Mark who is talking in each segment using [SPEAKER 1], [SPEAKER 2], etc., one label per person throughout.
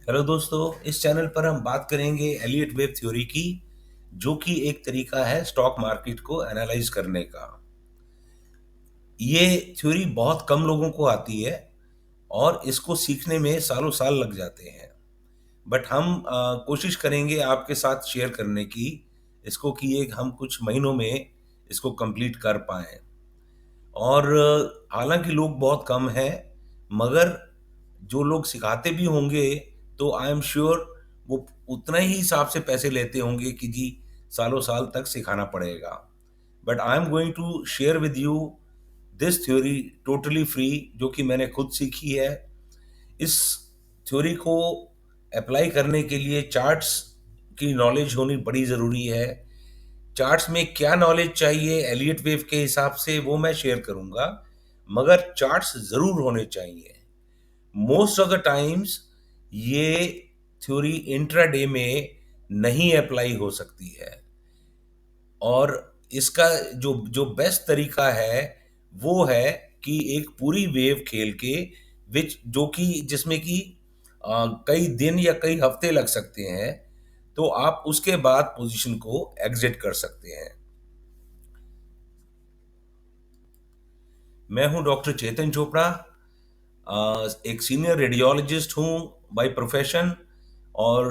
[SPEAKER 1] Hello दोस्तों, इस channel पर हम बात करेंगे एलियट वेव थ्योरी की, जो कि एक तरीका है स्टॉक मार्केट को एनालाइज करने का। ये थ्योरी बहुत कम लोगों को आती है और इसको सीखने में सालों साल लग जाते हैं। बट हम कोशिश करेंगे आपके साथ शेयर करने की इसको, कि एक हम कुछ महीनों में इसको कंप्लीट कर पाएं। और हालांकि लोग बहुत कम हैं, मगर जो लोग सिखाते भी होंगे तो आई एम श्योर वो उतना ही हिसाब से पैसे लेते होंगे कि जी सालों साल तक सिखाना पड़ेगा। But I am going to share with you this theory totally free, जो कि मैंने खुद सीखी है। इस थ्योरी को अप्लाई करने के लिए चार्ट्स की नॉलेज होनी बड़ी ज़रूरी है। चार्ट्स में क्या नॉलेज चाहिए एलियट वेव के हिसाब से वो मैं शेयर करूंगा, मगर चार्ट्स जरूर होने चाहिए। मोस्ट ऑफ द टाइम्स ये थ्योरी इंट्राडे में नहीं अप्लाई हो सकती है, और इसका जो जो बेस्ट तरीका है वो है कि एक पूरी वेव खेल के विच जो कि जिसमें कि कई दिन या कई हफ्ते लग सकते हैं, तो आप उसके बाद पोजीशन को एग्जिट कर सकते हैं। मैं हूं डॉक्टर चेतन चोपड़ा, एक सीनियर रेडियोलॉजिस्ट हूं बाय प्रोफेशन, और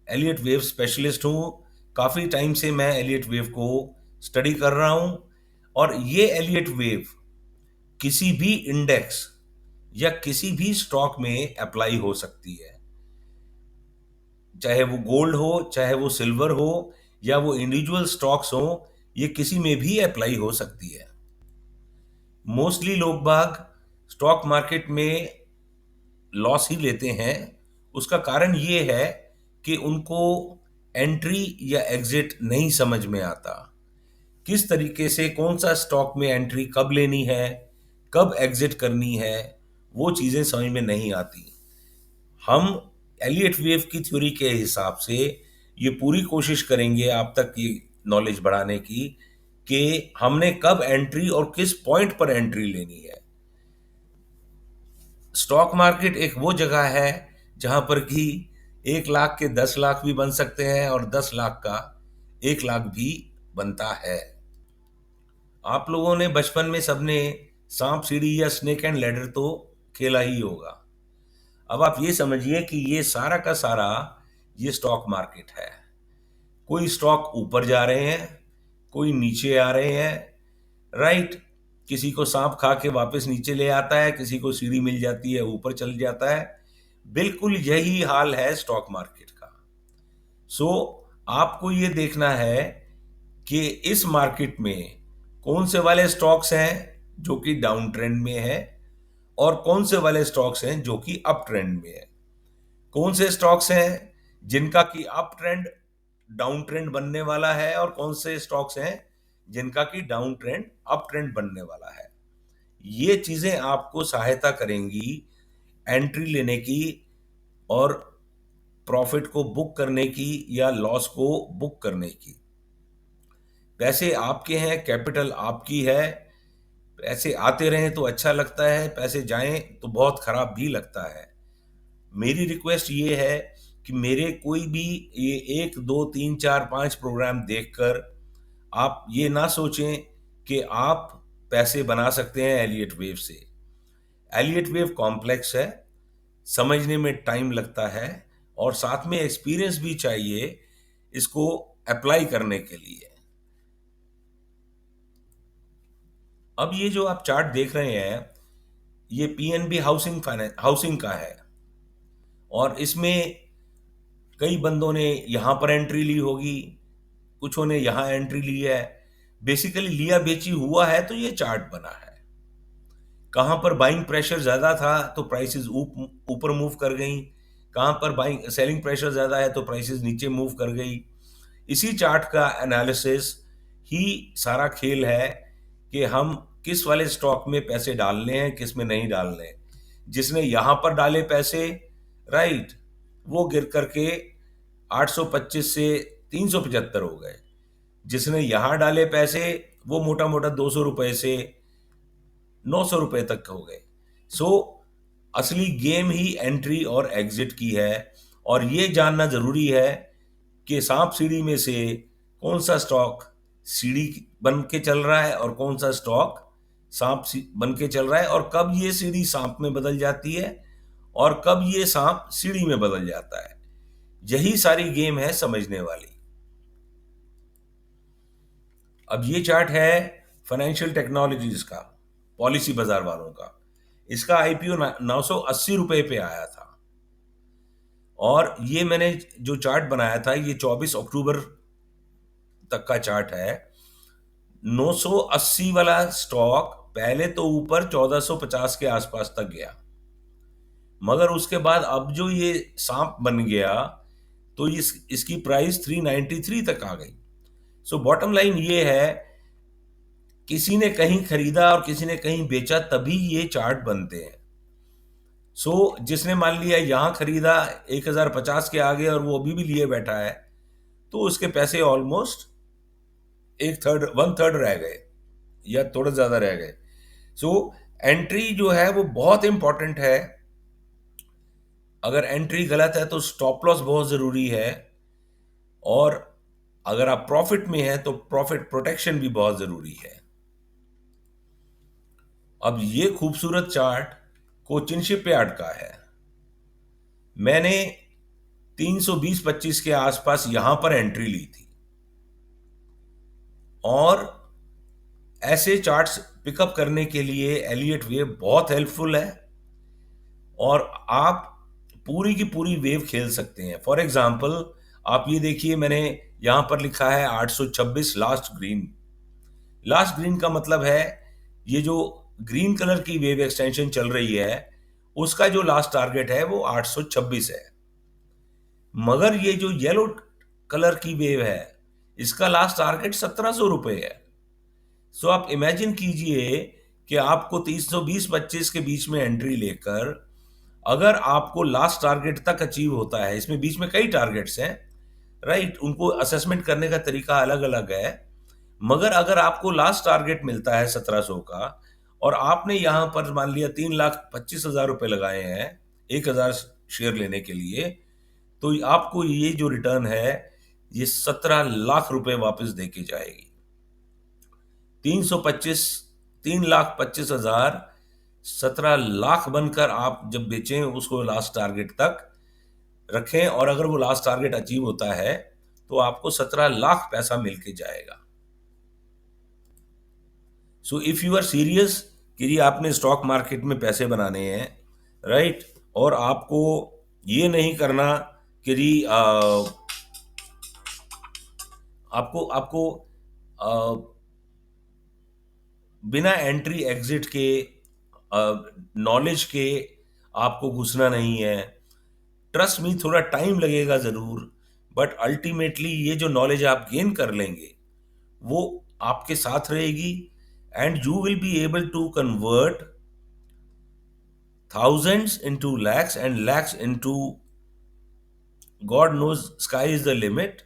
[SPEAKER 1] एलियट वेव स्पेशलिस्ट हूं। काफ़ी टाइम से मैं एलियट वेव को स्टडी कर रहा हूं, और ये एलियट वेव किसी भी इंडेक्स या किसी भी स्टॉक में अप्लाई हो सकती है, चाहे वो गोल्ड हो, चाहे वो सिल्वर हो, या वो इंडिविजुअल स्टॉक्स हो, ये किसी में भी अप्लाई हो सकती है। मोस्टली लोग बाग स्टॉक मार्केट में लॉस ही लेते हैं। उसका कारण ये है कि उनको एंट्री या एग्जिट नहीं समझ में आता। किस तरीके से कौन सा स्टॉक में एंट्री कब लेनी है, कब एग्जिट करनी है, वो चीज़ें समझ में नहीं आती। हम एलियट वेव की थ्योरी के हिसाब से ये पूरी कोशिश करेंगे आप तक ये नॉलेज बढ़ाने की, कि हमने कब एंट्री और किस पॉइंट पर एंट्री लेनी है। स्टॉक मार्केट एक वो जगह है जहां पर कि 1 लाख के 10 लाख भी बन सकते हैं, और 10 लाख का 1 लाख भी बनता है। आप लोगों ने बचपन में सबने सांप सीढ़ी या स्नेक एंड लैडर तो खेला ही होगा। अब आप ये समझिए कि ये सारा का सारा ये स्टॉक मार्केट है। कोई स्टॉक ऊपर जा रहे हैं, कोई नीचे आ रहे हैं, राइट। किसी को सांप खा के वापस नीचे ले आता है, किसी को सीढ़ी मिल जाती है ऊपर चल जाता है। बिल्कुल यही हाल है स्टॉक मार्केट का। सो आपको ये देखना है कि इस मार्केट में कौन से वाले स्टॉक्स हैं जो कि डाउन ट्रेंड में है, और कौन से वाले स्टॉक्स हैं जो कि अप ट्रेंड में है। कौन से स्टॉक्स हैं जिनका कि अप ट्रेंड डाउन ट्रेंड बनने वाला है, और कौन से स्टॉक्स हैं जिनका कि डाउन ट्रेंड अप ट्रेंड बनने वाला है। ये चीजें आपको सहायता करेंगी एंट्री लेने की, और प्रॉफिट को बुक करने की या लॉस को बुक करने की। पैसे आपके हैं, कैपिटल आपकी है। पैसे आते रहें तो अच्छा लगता है, पैसे जाएं तो बहुत खराब भी लगता है। मेरी रिक्वेस्ट ये है कि मेरे कोई भी ये 1 2 3 4 5 प्रोग्राम देखकर आप ये ना सोचें कि आप पैसे बना सकते हैं एलियट वेव से। एलियट वेव कॉम्प्लेक्स है, समझने में टाइम लगता है, और साथ में एक्सपीरियंस भी चाहिए इसको अप्लाई करने के लिए। अब ये जो आप चार्ट देख रहे हैं, ये पीएनबी हाउसिंग फाइनेंस हाउसिंग का है, और इसमें कई बंदों ने यहाँ पर एंट्री ली होगी, कुछों ने यहाँ एंट्री ली है। बेसिकली लिया बेची हुआ है तो ये चार्ट बना है। कहाँ पर बाइंग प्रेशर ज़्यादा था तो प्राइसेस ऊपर मूव कर गई, कहाँ पर बाइंग सेलिंग प्रेशर ज़्यादा है तो प्राइसेस नीचे मूव कर गई। इसी चार्ट का एनालिसिस ही सारा खेल है कि हम किस वाले स्टॉक में पैसे डालने हैं, किस में नहीं डालने हैं। जिसने यहाँ पर डाले पैसे, राइट, वो गिर करके 825 से 375 हो गए। जिसने यहाँ डाले पैसे, वो मोटा मोटा 200 रुपए से 900 रुपए तक हो गए। सो असली गेम ही एंट्री और एग्जिट की है, और ये जानना जरूरी है कि सांप सीढ़ी में से कौन सा स्टॉक सीढ़ी बन के चल रहा है और कौन सा स्टॉक बन के चल रहा है, और कब ये सीढ़ी सांप में बदल जाती है और कब ये सांप सीढ़ी में बदल जाता है। यही सारी गेम है समझने वाली। अब ये चार्ट है फाइनेंशियल टेक्नोलॉजीज का, पॉलिसी बाजार वालों का। इसका आईपीओ 980 रुपए पे आया था, और ये मैंने जो चार्ट बनाया था ये 24 अक्टूबर तक का चार्ट है। 980 वाला स्टॉक पहले तो ऊपर 1450 के आसपास तक गया, मगर उसके बाद अब जो ये सांप बन गया तो इसकी प्राइस 393 तक आ गई। सो बॉटम लाइन ये है, किसी ने कहीं खरीदा और किसी ने कहीं बेचा, तभी ये चार्ट बनते हैं। सो जिसने मान लिया यहां खरीदा 1050 के आगे और वो अभी भी लिए बैठा है, तो उसके पैसे ऑलमोस्ट वन थर्ड रह गए या थोड़ा ज्यादा रह गए। सो एंट्री जो है वो बहुत इंपॉर्टेंट है। अगर एंट्री गलत है तो स्टॉप लॉस बहुत जरूरी है, और अगर आप प्रॉफिट में हैं तो प्रॉफिट प्रोटेक्शन भी बहुत जरूरी है। अब ये खूबसूरत चार्ट कोचिन शिपयार्ड का है। मैंने 320-25 के आसपास यहां पर एंट्री ली थी, और ऐसे चार्ट्स पिकअप करने के लिए एलियट वेव बहुत हेल्पफुल है, और आप पूरी की पूरी वेव खेल सकते हैं। फॉर एग्जाम्पल आप ये देखिए, मैंने यहां पर लिखा है 826 लास्ट ग्रीन। लास्ट ग्रीन का मतलब है ये जो ग्रीन कलर की वेव एक्सटेंशन चल रही है उसका जो लास्ट टारगेट है वो 826 है, मगर ये जो येलो कलर की वेव है इसका लास्ट टारगेट 1700 रुपए है। सो आप इमेजिन कीजिए कि आपको 320-25 के बीच में एंट्री लेकर अगर आपको लास्ट टारगेट तक अचीव होता है, इसमें बीच में कई टारगेट्स हैं, राइट, उनको असेसमेंट करने का तरीका अलग अलग है, मगर अगर आपको लास्ट टारगेट मिलता है 1700 का, और आपने यहां पर मान लिया 3,25,000 रुपए लगाए हैं 1,000 शेयर लेने के लिए, तो आपको ये जो रिटर्न है ये 17 लाख रुपए वापस देके जाएगी। 325, 3,25,000 17 लाख बनकर आप जब बेचें उसको लास्ट टारगेट तक रखें, और अगर वो लास्ट टारगेट अचीव होता है तो आपको 17 लाख पैसा मिल के जाएगा। So if you are serious कि जी आपने स्टॉक मार्केट में पैसे बनाने हैं, राइट, और आपको ये नहीं करना कि जी आपको आपको बिना एंट्री एग्जिट के, नॉलेज के आपको घुसना नहीं है। ट्रस्ट मी, थोड़ा टाइम लगेगा जरूर, बट अल्टीमेटली ये जो नॉलेज आप गेन कर लेंगे वो आपके साथ रहेगी, and you will be able to convert thousands into lakhs and lakhs into God knows sky is the limit।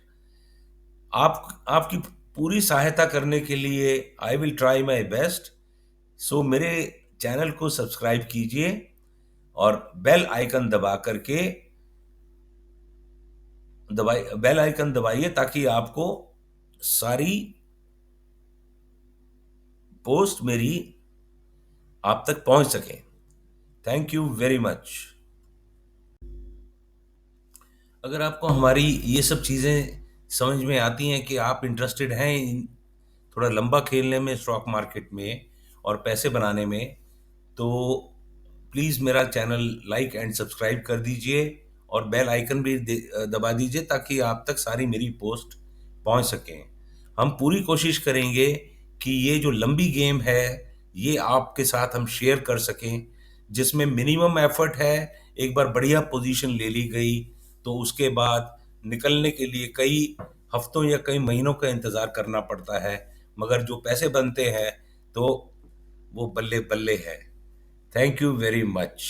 [SPEAKER 1] आपकी पूरी सहायता करने के लिए I will try my best. So मेरे चैनल को सब्सक्राइब कीजिए और बेल आइकन दबाइए ताकि आपको सारी पोस्ट मेरी आप तक पहुंच सके। Thank you very much. अगर आपको हमारी ये सब चीज़ें समझ में आती हैं कि आप इंटरेस्टेड हैं थोड़ा लंबा खेलने में स्टॉक मार्केट में और पैसे बनाने में, तो प्लीज़ मेरा चैनल लाइक एंड सब्सक्राइब कर दीजिए और बेल आइकन भी दबा दीजिए ताकि आप तक सारी मेरी पोस्ट पहुंच सकें। हम पूरी कोशिश करेंगे कि ये जो लंबी गेम है ये आपके साथ हम शेयर कर सकें, जिसमें मिनिमम एफर्ट है। एक बार बढ़िया पोजीशन ले ली गई तो उसके बाद निकलने के लिए कई हफ्तों या कई महीनों का इंतज़ार करना पड़ता है, मगर जो पैसे बनते हैं तो वो बल्ले बल्ले है। Thank you very much.